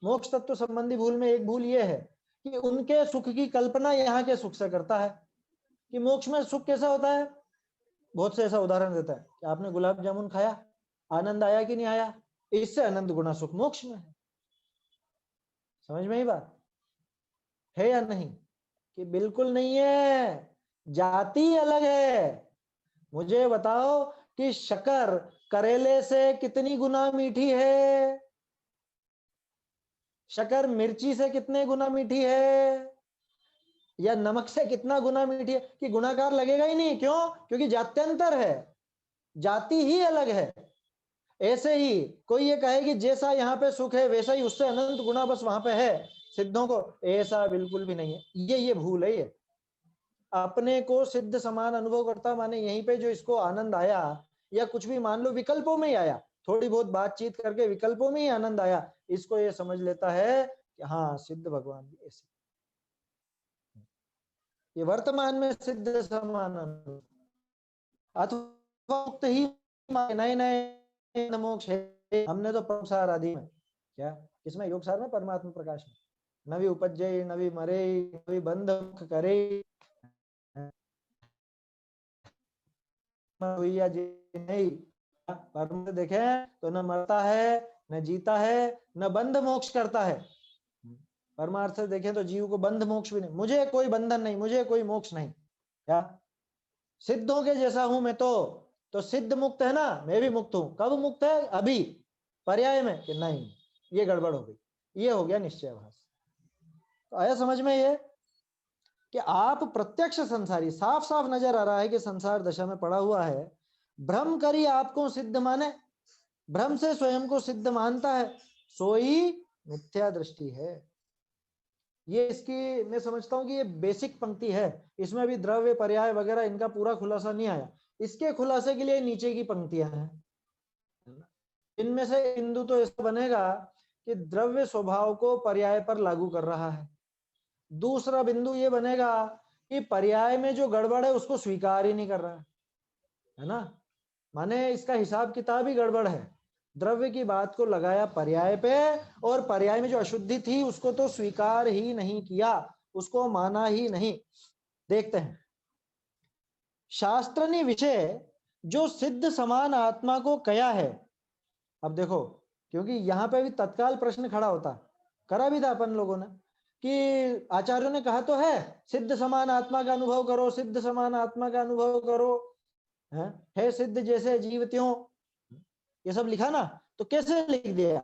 मोक्ष तत्व संबंधी भूल में एक भूल ये है कि उनके सुख की कल्पना यहाँ के सुख से करता है, कि मोक्ष में सुख कैसा होता है। बहुत से ऐसा उदाहरण देता है कि आपने गुलाब जामुन खाया, आनंद आया कि नहीं आया, इससे अनंत गुना सुख मोक्ष में है। समझ में ही बात है या नहीं, कि बिल्कुल नहीं है, जाति अलग है। मुझे बताओ कि शक्कर करेले से कितनी गुना मीठी है, शक्कर मिर्ची से कितने गुना मीठी है, या नमक से कितना गुना मीठी है, कि गुणाकार लगेगा ही नहीं। क्यों, क्योंकि जात्यंतर है, जाति ही अलग है। ऐसे ही कोई ये कहे कि जैसा यहाँ पे सुख है वैसा ही उससे अनंत गुना बस वहां पे है, सिद्धों को ऐसा बिल्कुल भी नहीं है, ये भूल है। ये अपने को सिद्ध समान अनुभव करता माने यहीं पे जो इसको आनंद आया, या कुछ भी मान लो विकल्पों में ही आया, थोड़ी बहुत बातचीत करके विकल्पों में ही आनंद आया, इसको ये समझ लेता है कि हाँ सिद्ध भगवान भी ऐसे। ये वर्तमान में सिद्ध समान अनुभव, अथवा मुक्त ही नए नए मोक्ष है। हमने तो परमसार आदि में क्या, किसमें, योग सार में, परमात्मा प्रकाश में, नवी उपजे नवी मरे नवी बंध मुख करे हुई नहीं। परम देखे तो न मरता है न जीता है न बंध मोक्ष करता है। परमार्थ से देखें तो जीव को बंध मोक्ष भी नहीं, मुझे कोई बंधन नहीं, मुझे कोई मोक्ष नहीं। क्या सिद्धों के जैसा हूं मैं तो सिद्ध मुक्त है ना, मैं भी मुक्त हूं। कब मुक्त है? अभी पर्याय में कि नहीं, ये गड़बड़ हो गई, ये हो गया निश्चयाभास। तो आया समझ में ये कि आप प्रत्यक्ष संसारी, साफ साफ नजर आ रहा है कि संसार दशा में पड़ा हुआ है। भ्रम करी आपको सिद्ध माने, भ्रम से स्वयं को सिद्ध मानता है, सोई मिथ्या दृष्टि है। ये इसकी मैं समझता हूं कि ये बेसिक पंक्ति है, इसमें भी द्रव्य पर्याय वगैरह इनका पूरा खुलासा नहीं आया। इसके खुलासे के लिए नीचे की पंक्तियां हैं। इनमें से बिंदु तो ऐसा बनेगा कि द्रव्य स्वभाव को पर्याय पर लागू कर रहा है। दूसरा बिंदु ये बनेगा कि पर्याय में जो गड़बड़ है उसको स्वीकार ही नहीं कर रहा है ना, माने इसका हिसाब किताब ही गड़बड़ है। द्रव्य की बात को लगाया पर्याय पे, और पर्याय में जो अशुद्धि थी उसको तो स्वीकार ही नहीं किया, उसको माना ही नहीं। देखते हैं, शास्त्र ने विषय जो सिद्ध समान आत्मा को कया है। अब देखो, क्योंकि यहां पे भी तत्काल प्रश्न खड़ा होता, करा भी था अपन लोगों ने कि आचार्यों ने कहा तो है सिद्ध समान आत्मा का अनुभव करो, सिद्ध समान आत्मा का अनुभव करो, है सिद्ध जैसे जीव त्यों, ये सब लिखा ना। तो कैसे लिख दिया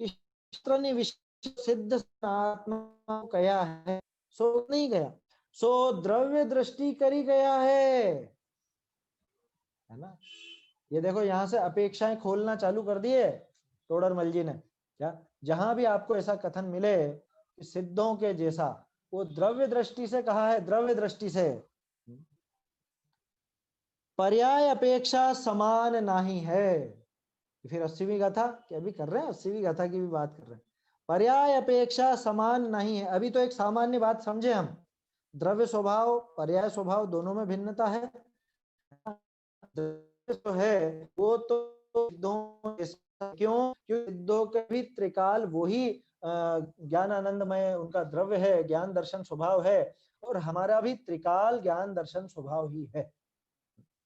कि शास्त्र ने विषय सिद्ध आत्मा कया है, सो नहीं गया, सो द्रव्य दृष्टि करी गया है ना। ये देखो यहां से अपेक्षाएं खोलना चालू कर दिए टोडरमल जी ने। क्या जहां भी आपको ऐसा कथन मिले कि सिद्धों के जैसा, वो द्रव्य दृष्टि से कहा है, द्रव्य दृष्टि से। पर्याय अपेक्षा समान नहीं है। फिर 80वीं गाथा कि अभी कर रहे हैं, 80वीं गाथा की भी बात कर रहे हैं। पर्याय अपेक्षा समान नहीं है। अभी तो एक सामान्य बात समझे हम, द्रव्य स्वभाव पर्याय स्वभाव दोनों में भिन्नता है। तो है वो तो क्यों, सिद्धों के भी त्रिकाल वही ज्ञान आनंदमय उनका द्रव्य है, ज्ञान दर्शन स्वभाव है, और हमारा भी त्रिकाल ज्ञान दर्शन स्वभाव ही है।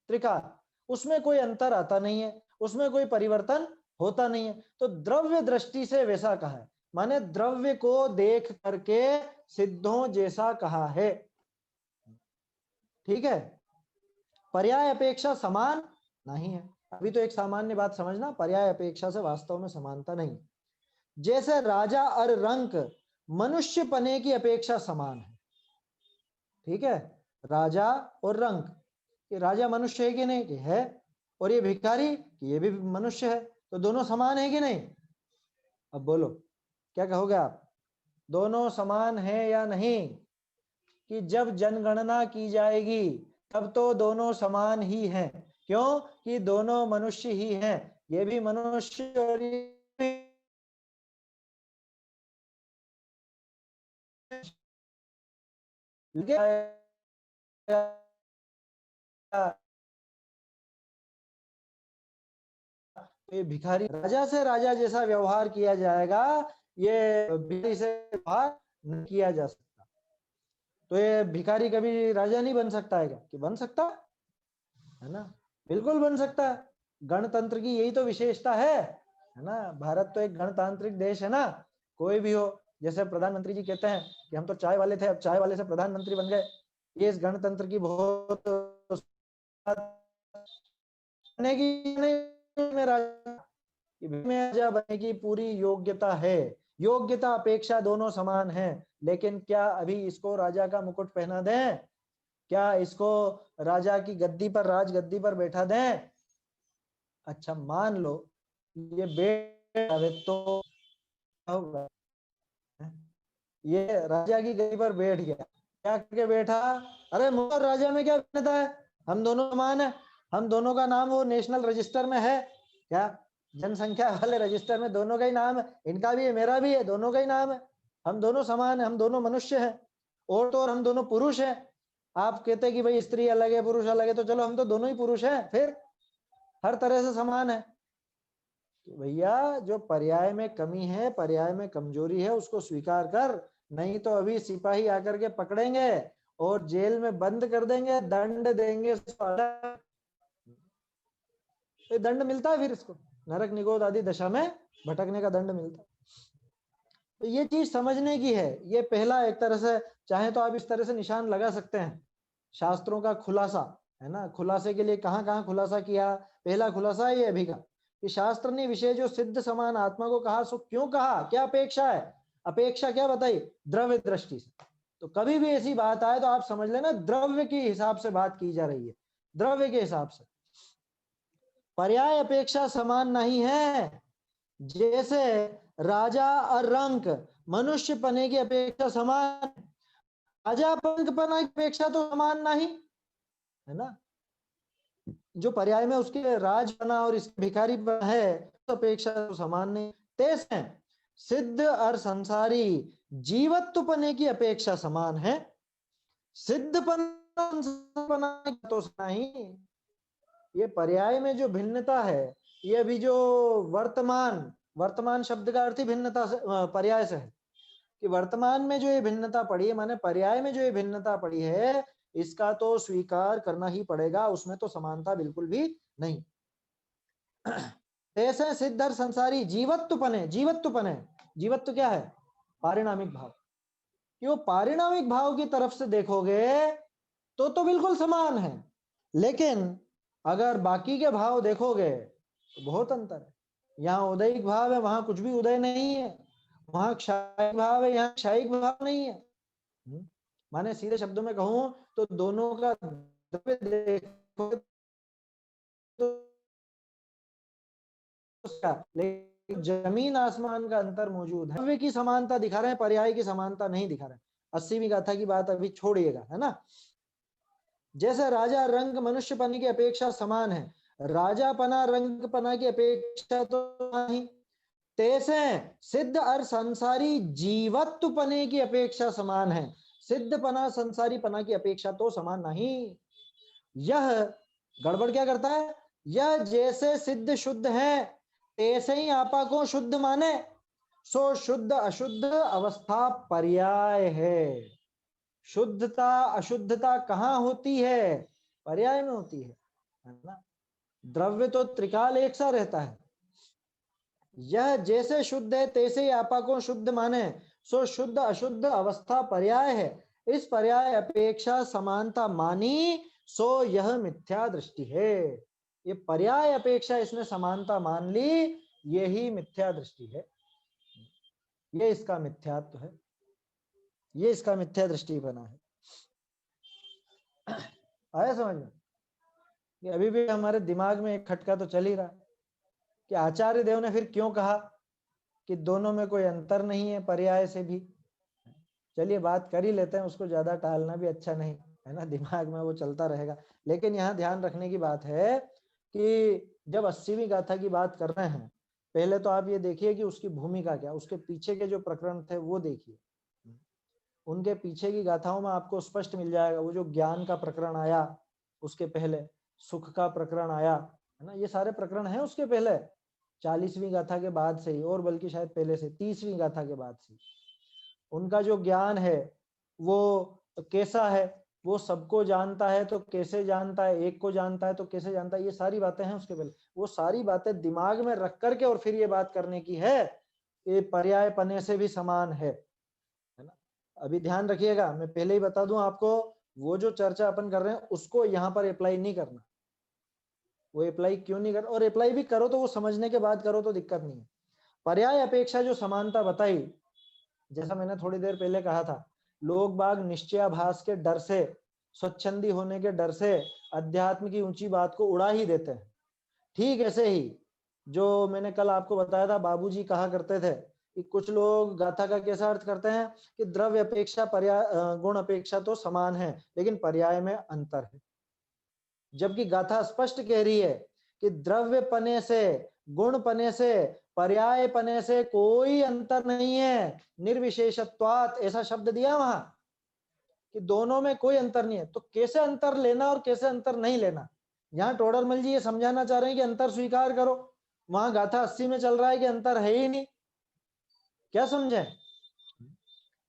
त्रिकाल, उसमें कोई अंतर आता नहीं है, उसमें कोई परिवर्तन होता नहीं है। तो द्रव्य दृष्टि से वैसा कहा है, माने द्रव्य को देख करके सिद्धों जैसा कहा है। ठीक है, पर्याय अपेक्षा समान नहीं है। अभी तो एक सामान्य बात समझना, पर्याय अपेक्षा से वास्तव में समानता नहीं। जैसे राजा और रंक मनुष्य पने की अपेक्षा समान है। ठीक है, राजा और रंक, कि राजा मनुष्य है कि नहीं, कि है, और ये भिखारी कि ये भी मनुष्य है, तो दोनों समान है कि नहीं। अब बोलो क्या कहोगे आप, दोनों समान है या नहीं? कि जब जनगणना की जाएगी तब तो दोनों समान ही हैं। क्यों? कि दोनों मनुष्य ही हैं, ये भी मनुष्य और ये ये भिखारी, राजा से राजा जैसा व्यवहार किया जाएगा, ये भिखारी से व्यवहार नहीं किया जा सकता। तो ये भिखारी कभी राजा नहीं बन सकता है क्या? कि बन सकता है ना, बिल्कुल बन सकता है। गणतंत्र की यही तो विशेषता है ना। भारत तो एक गणतांत्रिक देश है ना। कोई भी हो, जैसे प्रधानमंत्री जी कहते हैं कि हम तो चाय वाले थे, अब चाय वाले से प्रधानमंत्री बन गए, ये इस गणतंत्र की बहुत राजा बनने की पूरी योग्यता है। योग्यता अपेक्षा दोनों समान है, लेकिन क्या अभी इसको राजा का मुकुट पहना दें? क्या इसको राजा की गद्दी पर, राज गद्दी पर बैठा दें? अच्छा मान लो ये बैठ तो होगा, ये राजा की गद्दी पर बैठ गया, क्या करके बैठा, अरे मुझे और राजा में क्या भिन्नता है, हम दोनों समान है, हम दोनों का नाम वो नेशनल रजिस्टर में है, क्या जनसंख्या वाले रजिस्टर में दोनों का ही नाम है, इनका भी है मेरा भी है, दोनों का ही नाम है, हम दोनों समान है, हम दोनों मनुष्य हैं, और तो और हम दोनों पुरुष हैं। आप कहते हैं कि भाई स्त्री अलग है पुरुष अलग है, तो चलो हम तो दोनों ही पुरुष हैं, फिर हर तरह से समान है। तो भैया जो पर्याय में कमी है, पर्याय में कमजोरी है, उसको स्वीकार कर, नहीं तो अभी सिपाही आकर के पकड़ेंगे और जेल में बंद कर देंगे, दंड देंगे, दंड मिलता है, फिर इसको नरक निगोद आदि दशा में भटकने का दंड मिलता है। तो ये चीज समझने की है। ये पहला एक तरह से चाहे तो आप इस तरह से निशान लगा सकते हैं, शास्त्रों का खुलासा है ना। खुलासे के लिए कहाँ कहाँ खुलासा किया, पहला खुलासा है ये अभी का कि शास्त्र ने विषय जो सिद्ध समान आत्मा को कहा, सो क्यों कहा, क्या अपेक्षा है, अपेक्षा क्या बताई, द्रव्य दृष्टि से। तो कभी भी ऐसी बात आए तो आप समझ लेना द्रव्य के हिसाब से बात की जा रही है, द्रव्य के हिसाब से। पर्याय अपेक्षा समान नहीं है, जैसे राजा और रंक मनुष्य पने की अपेक्षा समान, राजा पंख पना की अपेक्षा तो समान नहीं है ना। जो पर्याय में उसके राजपना और इसके भिखारी है तो अपेक्षा तो समान नहीं। तेज है सिद्ध और संसारी जीवत्वपने की अपेक्षा समान है, सिद्धपना तो नहीं। ये पर्याय में जो भिन्नता है, ये अभी जो वर्तमान शब्द का अर्थ ही भिन्नता से पर्याय से है कि वर्तमान में जो ये भिन्नता पड़ी है, माने पर्याय में जो ये भिन्नता पड़ी है, इसका तो स्वीकार करना ही पड़ेगा, उसमें तो समानता बिल्कुल भी नहीं। ऐसे सिद्ध और संसारी जीवत्वपने, जीवत्व क्या है, पारिणामिक भाव, कि वो पारिणामिक भाव की तरफ से देखोगे तो बिल्कुल समान है, लेकिन अगर बाकी के भाव देखोगे तो बहुत अंतर है। यहाँ उदयिक भाव है, वहां कुछ भी उदय नहीं है, वहां क्षायिक भाव है, यहाँ क्षायिक भाव नहीं है। माने सीधे शब्दों में कहूं तो दोनों का द्रव्य देखो तो लेकिन जमीन आसमान का अंतर मौजूद है। द्रव्य की समानता दिखा रहे हैं, पर्याय की समानता नहीं दिखा रहे हैं। 80वीं गाथा की बात अभी छोड़िएगा, है ना। जैसे राजा रंग मनुष्यपन की अपेक्षा समान है, राजापना रंगपना की अपेक्षा तो नहीं। तैसे सिद्ध और संसारी जीवत्वपने की अपेक्षा समान है, सिद्धपना संसारी पना की अपेक्षा तो समान नहीं। यह गड़बड़ क्या करता है, यह जैसे सिद्ध शुद्ध है तैसे ही आपा को शुद्ध माने, सो शुद्ध अशुद्ध अवस्था पर्याय है। शुद्धता अशुद्धता कहाँ होती है, पर्याय में होती है ना। द्रव्य तो त्रिकाल एक सा रहता है। यह जैसे शुद्ध है तैसे ही आपा को शुद्ध माने, सो शुद्ध अशुद्ध अवस्था पर्याय है। इस पर्याय अपेक्षा समानता मानी, सो यह मिथ्या दृष्टि है। ये पर्याय अपेक्षा इसने समानता मान ली, यही मिथ्या दृष्टि है, ये इसका मिथ्यात्व है, ये इसका मिथ्या दृष्टि बना है। आया समझ में कि अभी भी हमारे दिमाग में एक खटका तो चल ही रहा है कि आचार्य देव ने फिर क्यों कहा कि दोनों में कोई अंतर नहीं है पर्याय से भी। चलिए बात कर ही लेते हैं, उसको ज्यादा टालना भी अच्छा नहीं है ना, दिमाग में वो चलता रहेगा। लेकिन यहाँ ध्यान रखने की बात है कि जब 80वीं गाथा की बात कर रहे हैं, पहले तो आप ये देखिए कि उसकी भूमिका क्या, उसके पीछे के जो प्रकरण थे वो देखिए। उनके पीछे की गाथाओं में आपको स्पष्ट मिल जाएगा। वो जो ज्ञान का प्रकरण आया, उसके पहले सुख का प्रकरण आया, है ना, ये सारे प्रकरण हैं उसके पहले 40वीं गाथा के बाद से ही, और बल्कि शायद पहले से 30वीं गाथा के बाद से। उनका जो ज्ञान है वो कैसा है, वो सबको जानता है तो कैसे जानता है, एक को जानता है तो कैसे जानता है, ये सारी बातें हैं उसके पहले। वो सारी बातें दिमाग में रख करके और फिर ये बात करने की है, ये पर्याय पने से भी समान है ना। अभी ध्यान रखिएगा, मैं पहले ही बता दूं आपको, वो जो चर्चा अपन कर रहे हैं उसको यहाँ पर अप्लाई नहीं करना। वो अप्लाई क्यों नहीं कर, और अप्लाई भी करो तो वो समझने के बाद करो तो दिक्कत नहीं है। पर्याय अपेक्षा जो समानता बताई, जैसा मैंने थोड़ी देर पहले कहा था, लोग बाग निश्चयाभास के डर से, स्वच्छंदी होने के डर से अध्यात्म की ऊंची बात को उड़ा ही देते हैं। ठीक ऐसे ही जो मैंने कल आपको बताया था, बाबूजी कहा करते थे कि कुछ लोग गाथा का कैसा अर्थ करते हैं कि द्रव्य अपेक्षा पर्याय गुण अपेक्षा तो समान है, लेकिन पर्याय में अंतर है। जबकि गाथा स्पष्ट कह रही है कि द्रव्य पने से, गुण पने से, पर्याय पने से कोई अंतर नहीं है। निर्विशेषत्वात् ऐसा शब्द दिया वहां कि दोनों में कोई अंतर नहीं है। तो कैसे अंतर लेना और कैसे अंतर नहीं लेना, यहाँ टोडरमल जी ये समझाना चाह रहे हैं कि अंतर स्वीकार करो। वहां गाथा 80 में चल रहा है कि अंतर है ही नहीं। क्या समझे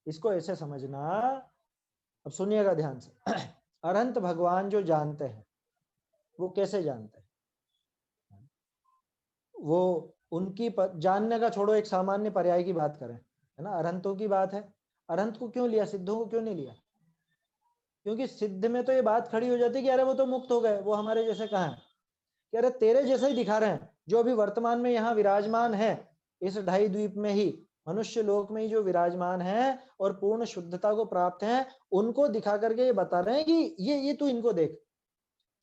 इसको? ऐसे समझना। अब सुनिएगा ध्यान से। अरहंत भगवान जो जानते हैं वो कैसे जानते हैं? वो उनकी जानने का छोड़ो, एक सामान्य पर्याय की बात करें, है ना, अरहंतों की बात है। अरहंत को क्यों लिया, सिद्धों को क्यों नहीं लिया? क्योंकि सिद्ध में तो ये बात खड़ी हो जाती कि अरे वो तो मुक्त हो गए, वो हमारे जैसे कहाँ है, कि अरे तेरे जैसे ही दिखा रहे हैं। जो अभी वर्तमान में यहाँ विराजमान है इस ढाई द्वीप में ही, मनुष्य लोक में ही जो विराजमान है और पूर्ण शुद्धता को प्राप्त है, उनको दिखा करके ये बता रहे हैं कि ये तू इनको देख।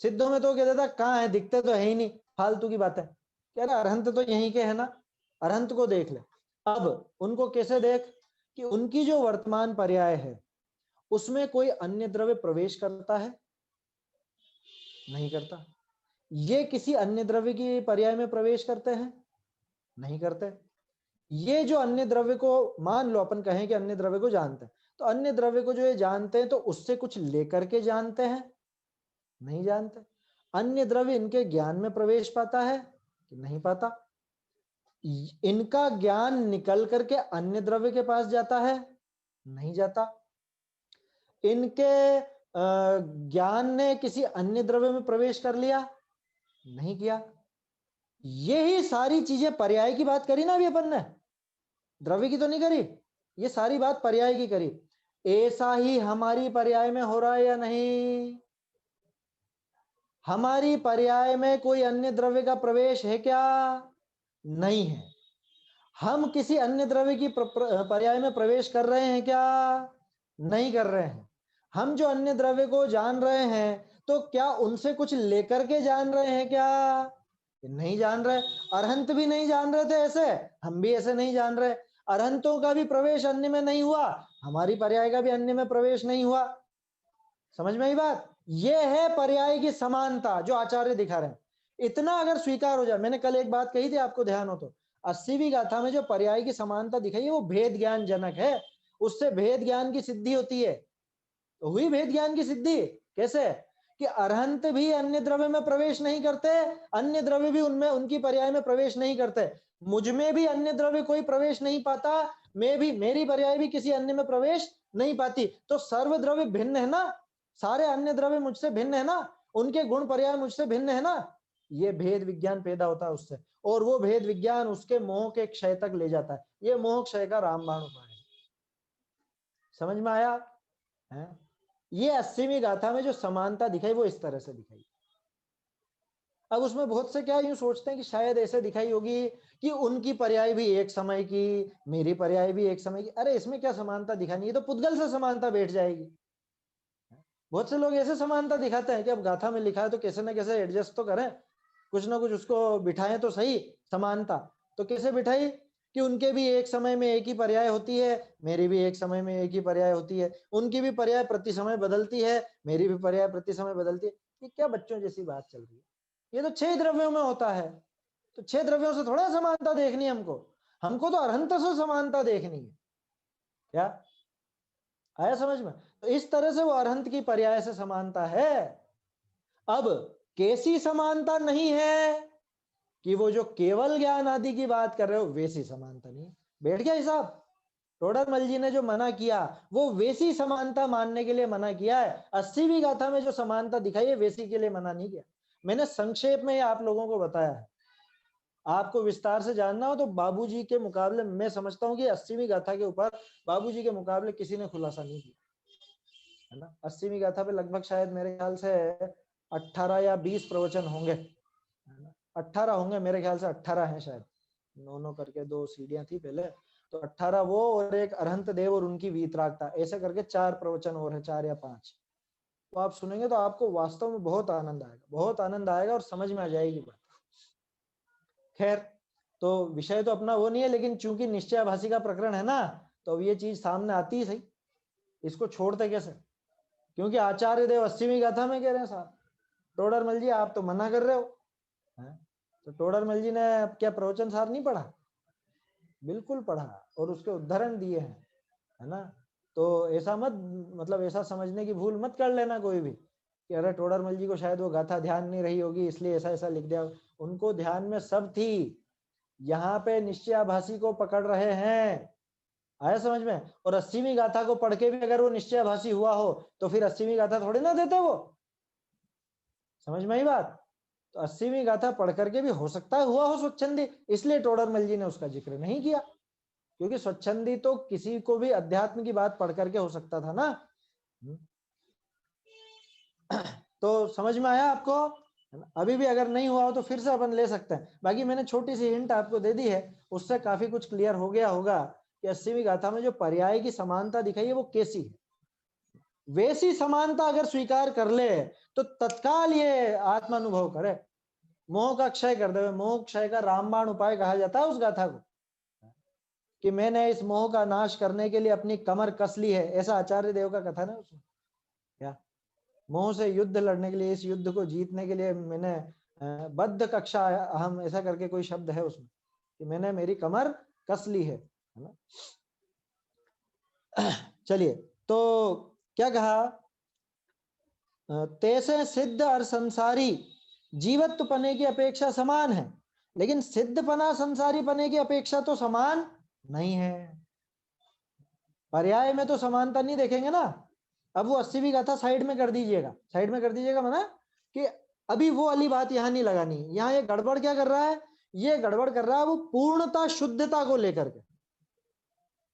सिद्धों में तो कहता था कहाँ है, दिखते तो है ही नहीं, फालतू की बात है। कह रहा अरहंत तो यहीं के है ना, अरहंत को देख ले। अब उनको कैसे देख कि उनकी जो वर्तमान पर्याय है उसमें कोई अन्य द्रव्य प्रवेश करता है? नहीं करता। ये किसी अन्य द्रव्य की पर्याय में प्रवेश करते हैं? नहीं करते। ये जो अन्य द्रव्य को, मान लो अपन कहें कि अन्य द्रव्य को जानते हैं, तो अन्य द्रव्य को जो ये जानते हैं तो उससे कुछ लेकर के जानते हैं? नहीं जानते। अन्य द्रव्य इनके ज्ञान में प्रवेश पाता है कि नहीं पाता? इनका ज्ञान निकल करके अन्य द्रव्य के पास जाता है? नहीं जाता। इनके ज्ञान ने किसी अन्य द्रव्य में प्रवेश कर लिया? नहीं किया। यही सारी चीजें पर्याय की बात करी ना अभी अपन ने, द्रव्य की तो नहीं करी। ये सारी बात पर्याय की करी। ऐसा ही हमारी पर्याय में हो रहा है या नहीं? हमारी पर्याय में कोई अन्य द्रव्य का प्रवेश है क्या? नहीं है। हम किसी अन्य द्रव्य की पर्याय में प्रवेश कर रहे हैं क्या? नहीं कर रहे हैं। हम जो अन्य द्रव्य को जान रहे हैं तो क्या उनसे कुछ लेकर के जान रहे हैं क्या? नहीं जान रहे। अरहंत भी नहीं जान रहे थे ऐसे, हम भी ऐसे नहीं जान रहे। अरहंतों का भी प्रवेश अन्य में नहीं हुआ, हमारी पर्याय का भी अन्य में प्रवेश नहीं हुआ। समझ में आई बात? ये है पर्याय की समानता जो आचार्य दिखा रहे हैं। इतना अगर स्वीकार हो जाए, मैंने कल एक बात कही थी, आपको ध्यान हो तो, 80वीं गाथा में जो पर्याय की समानता दिखाई है वो भेद ज्ञान जनक है। उससे भेद ज्ञान की सिद्धि होती है। तो हुई भेद ज्ञान की सिद्धि कैसे कि अरहंत भी अन्य द्रव्य में प्रवेश नहीं करते, अन्य द्रव्य भी उनमें, उनकी पर्याय में प्रवेश नहीं करते। मुझ में भी अन्य द्रव्य कोई प्रवेश नहीं पाता, मैं भी, मेरी पर्याय भी किसी अन्य में प्रवेश नहीं पाती। तो सर्व द्रव्य भिन्न है ना, सारे अन्य द्रव्य मुझसे भिन्न है ना, उनके गुण पर्याय मुझसे भिन्न है ना। ये भेद विज्ञान पैदा होता है उससे, और वो भेद विज्ञान उसके मोह के क्षय तक ले जाता है। ये मोह क्षय का रामबाण उपाय है। समझ में आया है? ये 80वीं गाथा में जो समानता दिखाई वो इस तरह से दिखाई। अब उसमें बहुत से क्या यूं सोचते हैं कि शायद ऐसे दिखाई होगी कि उनकी पर्याय भी एक समय की, मेरी पर्याय भी एक समय की। अरे इसमें क्या समानता दिखानी है, तो पुद्गल से समानता बैठ जाएगी। बहुत से लोग ऐसे समानता दिखाते हैं कि अब गाथा में लिखा है तो कैसे ना कैसे एडजस्ट तो करें, कुछ ना कुछ उसको बिठाएं तो सही समानता। तो कैसे बिठाई कि उनके भी एक समय में एक ही पर्याय होती है, मेरी भी एक समय में एक ही पर्याय होती है, उनकी भी पर्याय प्रति समय बदलती है, मेरी भी पर्याय प्रति समय बदलती है। ये क्या बच्चों जैसी बात चल रही है? ये तो 6 द्रव्यों में होता है। तो 6 द्रव्यों से थोड़ा समानता देखनी है हमको, हमको तो अरहंत से समानता देखनी है। क्या आया समझ में? तो इस तरह से वो अरहंत की पर्याय से समानता है। अब कैसी समानता नहीं है कि वो जो केवल ज्ञान आदि की बात कर रहे हो वैसी समानता नहीं है। बैठ गया हिसाब? टोडरमल जी ने जो मना किया वो वैसी समानता मानने के लिए मना किया है। 80वीं गाथा में जो समानता दिखाई है वैसी के लिए मना नहीं किया। मैंने संक्षेप में आप लोगों को बताया है। आपको विस्तार से जानना हो तो बाबूजी के मुकाबले, मैं समझता हूँ कि 80वीं गाथा के ऊपर बाबूजी के मुकाबले किसी ने खुलासा नहीं किया, है ना। 80वीं गाथा पे लगभग शायद मेरे ख्याल से 18 या 20 प्रवचन होंगे, है ना। 18 होंगे मेरे ख्याल से, 18 हैं शायद, 9 करके 2 सीढ़ियां थी पहले, तो 18 वो और एक अरहंत देव और उनकी वीतरागता, ऐसे करके 4 प्रवचन और है, 4 या 5। तो आप सुनेंगे तो आपको वास्तव में बहुत आनंद आएगा, बहुत आनंद आएगा और समझ में आ जाएगी बात। खैर, तो विषय तो अपना वो नहीं है, लेकिन चूंकि निश्चयाभासी का प्रकरण है ना, तो अब ये चीज सामने आती ही सही, इसको छोड़ते कैसे? क्योंकि आचार्य देव 80वीं गाथा में कह रहे हैं साहब, टोडरमल जी आप तो मना कर रहे हो, है? तो टोडरमल जी ने क्या प्रवचन सार नहीं पढ़ा? बिल्कुल पढ़ा, और उसके उदाहरण दिए हैं, है ना। तो ऐसा मत, मतलब ऐसा समझने की भूल मत कर लेना कोई भी कि अरे टोडरमल जी को शायद वो गाथा ध्यान नहीं रही होगी इसलिए ऐसा ऐसा लिख दिया। उनको ध्यान में सब थी, यहाँ पे निश्चयाभासी को पकड़ रहे हैं, आया समझ में। और 80वीं गाथा को पढ़ के भी अगर वो निश्चयाभासी हुआ हो तो फिर 80वीं गाथा थोड़ी ना देते वो, समझ में आई बात। तो 80वीं गाथा पढ़ करके भी हो सकता है हुआ हो स्वच्छंदी, इसलिए टोडरमल जी ने उसका जिक्र नहीं किया, क्योंकि स्वच्छंदी तो किसी को भी अध्यात्म की बात पढ़ करके हो सकता था ना। तो समझ में आया आपको? अभी भी अगर नहीं हुआ हो तो फिर से अपन ले सकते हैं। बाकी मैंने छोटी सी हिंट आपको दे दी है, उससे काफी कुछ क्लियर हो गया होगा कि 80वीं गाथा में जो पर्याय की समानता दिखाई है वो कैसी है। वैसी समानता अगर स्वीकार कर ले तो तत्काल ये आत्मानुभव करे, मोह का क्षय कर दे। मोह क्षय का रामबाण उपाय कहा जाता है उस गाथा को, कि मैंने इस मोह का नाश करने के लिए अपनी कमर कस ली है, ऐसा आचार्य देव का कथन है उसमें। क्या मोह से युद्ध लड़ने के लिए, इस युद्ध को जीतने के लिए मैंने बद्ध कक्षा अहम, ऐसा करके कोई शब्द है उसमें, कि मैंने मेरी कमर कस ली है ना। चलिए, तो क्या कहा, तैसे सिद्ध और संसारी जीवत्व पने की अपेक्षा समान है, लेकिन सिद्ध पना संसारी पने की अपेक्षा तो समान नहीं है। पर्याय में तो समानता नहीं देखेंगे ना। अब वो 80वीं गाथा साइड में कर दीजिएगा, साइड में कर दीजिएगा, माना कि अभी वो वाली बात यहाँ नहीं लगानी। यहाँ ये गड़बड़ क्या कर रहा है, ये गड़बड़ कर रहा है वो पूर्णता शुद्धता को लेकर के,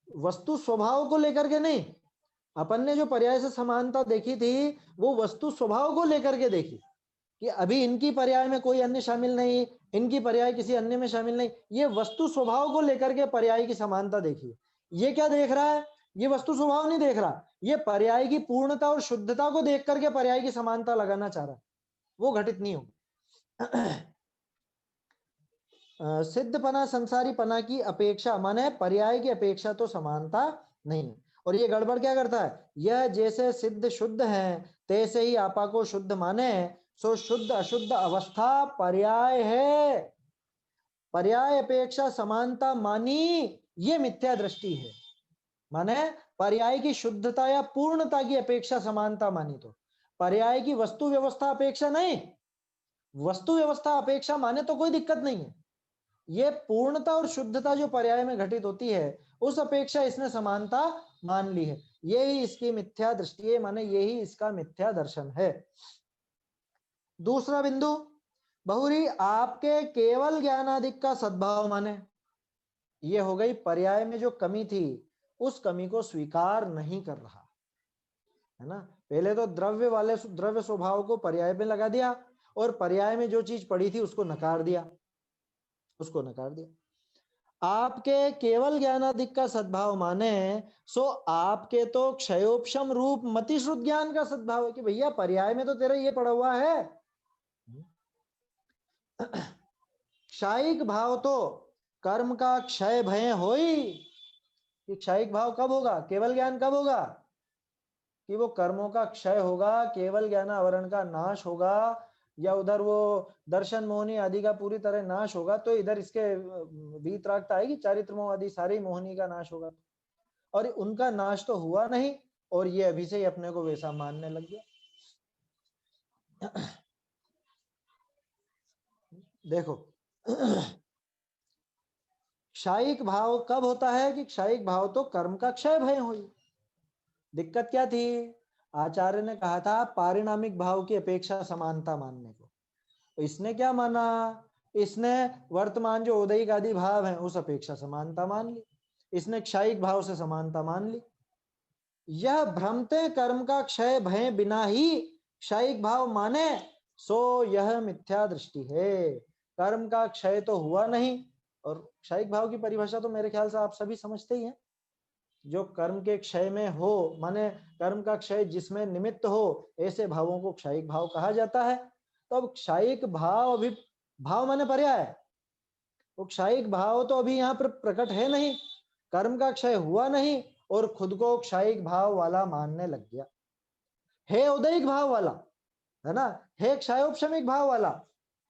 वस्तु स्वभाव को लेकर के नहीं। अपन ने जो पर्याय से समानता देखी थी वो वस्तु स्वभाव को लेकर के देखी, कि अभी इनकी पर्याय में कोई अन्य शामिल नहीं, इनकी पर्याय किसी अन्य में शामिल नहीं, ये वस्तु स्वभाव को लेकर के पर्याय की समानता देखी। ये क्या देख रहा है, ये वस्तु स्वभाव नहीं देख रहा, ये पर्याय की पूर्णता और शुद्धता को देख करके पर्याय की समानता लगाना चाह रहा है, वो घटित नहीं होगी। सिद्धपना संसारी पना की अपेक्षा माने पर्याय की अपेक्षा तो समानता नहीं। और ये गड़बड़ क्या करता है, यह जैसे सिद्ध शुद्ध है तैसे ही आपा को शुद्ध माने, सो शुद्ध अशुद्ध अवस्था पर्याय है, पर्याय अपेक्षा समानता मानी, ये मिथ्या दृष्टि है। माने पर्याय की शुद्धता या पूर्णता की अपेक्षा समानता मानी, तो पर्याय की वस्तु व्यवस्था अपेक्षा नहीं, वस्तु व्यवस्था अपेक्षा माने तो कोई दिक्कत नहीं है। ये पूर्णता और शुद्धता जो पर्याय में घटित होती है उस अपेक्षा इसने समानता मान ली है, यही इसकी मिथ्या दृष्टि है, माने यही इसका मिथ्या दर्शन है। दूसरा बिंदु, बहुरी आपके केवल ज्ञानादिक का सद्भाव माने, ये हो गई पर्याय में जो कमी थी उस कमी को स्वीकार नहीं कर रहा है ना। पहले तो द्रव्य वाले द्रव्य स्वभाव को पर्याय में लगा दिया और पर्याय में जो चीज पड़ी थी उसको नकार दिया, उसको नकार दिया। आपके केवल ज्ञानादिक का सद्भाव माने, सो आपके तो क्षयोपशम रूप मति श्रुत ज्ञान का सद्भाव है, कि भैया पर्याय में तो तेरा ये पड़ा हुआ है। क्षयिक भाव तो कर्म का क्षय भय होई, कि क्षयिक भाव कब होगा, केवल ज्ञान कब होगा, कि वो कर्मों का क्षय होगा, केवल ज्ञान आवरण का नाश होगा, या उधर वो दर्शन मोहनी आदि का पूरी तरह नाश होगा, तो इधर इसके वीतरागता आएगी, चारित्र मोह आदि सारी मोहनी का नाश होगा। और उनका नाश तो हुआ नहीं, और ये अभी से ही अपने को वैसा मानने लग गया। देखो, क्षयिक भाव कब होता है, कि क्षयिक भाव तो कर्म का क्षय भय हुई। दिक्कत क्या थी, आचार्य ने कहा था पारिणामिक भाव की अपेक्षा समानता मानने को, तो इसने क्या माना, इसने वर्तमान जो उदयिक आदि भाव है उस अपेक्षा समानता मान ली, इसने क्षयिक भाव से समानता मान ली। यह भ्रमते कर्म का क्षय भय बिना ही क्षयिक भाव माने, सो यह मिथ्या दृष्टि है। कर्म का क्षय तो हुआ नहीं, और क्षयिक भाव की परिभाषा तो मेरे ख्याल से आप सभी समझते ही हैं, जो कर्म के क्षय में हो, माने कर्म का क्षय जिसमें निमित्त हो, ऐसे भावों को क्षयिक भाव कहा जाता है। तो अब क्षयिक भाव, अभी भाव माने पर्याय, वो क्षयिक भाव तो अभी यहाँ पर प्रकट है नहीं, कर्म का क्षय हुआ नहीं और खुद को क्षयिक भाव वाला मानने लग गया। है उदयिक भाव वाला, है ना, है क्षयोपशमिक भाव वाला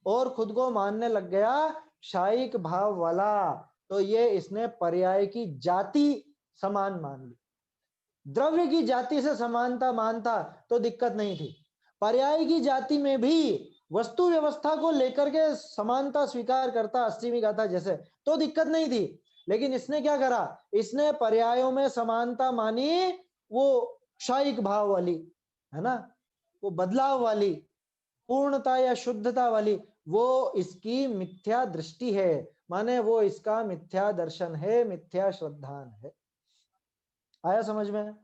और खुद को मानने लग गया क्षयिक भाव वाला। तो ये इसने पर्याय की जाति समान मान ली। द्रव्य की जाति से समानता मानता तो दिक्कत नहीं थी, पर्याय की जाति में भी वस्तु व्यवस्था को लेकर के समानता स्वीकार करता 80वीं गाथा जैसे, तो दिक्कत नहीं थी। लेकिन इसने क्या करा, इसने पर्यायों में समानता मानी, वो क्षयिक भाव वाली, है ना, वो बदलाव वाली, पूर्णता या शुद्धता वाली, वो इसकी मिथ्या दृष्टि है, माने वो इसका मिथ्या दर्शन है, मिथ्या श्रद्धान है। आया समझ में?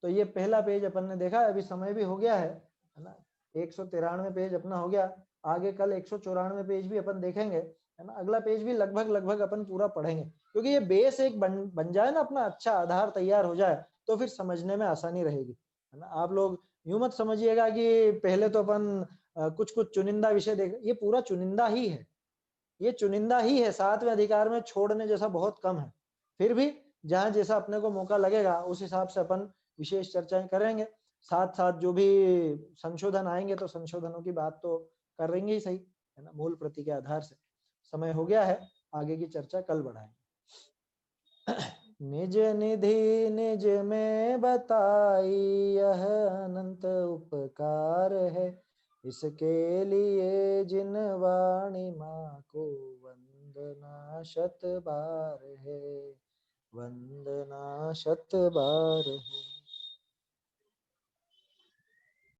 तो ये पहला पेज अपन ने देखा है, अभी समय भी हो गया है ना, 193 पेज अपना हो गया। आगे कल 194 पेज भी अपन देखेंगे, है ना, अगला पेज भी लगभग अपन पूरा पढ़ेंगे, क्योंकि ये बेस एक बन जाए ना, अपना अच्छा आधार तैयार हो जाए तो फिर समझने में आसानी रहेगी, है ना। आप लोग यूं मत समझिएगा कि पहले तो अपन कुछ कुछ चुनिंदा विषय देख, ये पूरा चुनिंदा ही है, ये चुनिंदा ही है, 7वें अधिकार में छोड़ने जैसा बहुत कम है। फिर भी जहां जैसा अपने को मौका लगेगा उस हिसाब से अपन विशेष चर्चाएं करेंगे, साथ साथ जो भी संशोधन आएंगे तो संशोधनों की बात तो करेंगे ही सही, है ना, मूल प्रति के आधार से। समय हो गया है, आगे की चर्चा कल बढ़ाएंगे। निज निधि निज में बताई यह अनंत उपकार है, इसके लिए जिन वाणी माँ को वंदना शत बार है, वंदना शत बार है।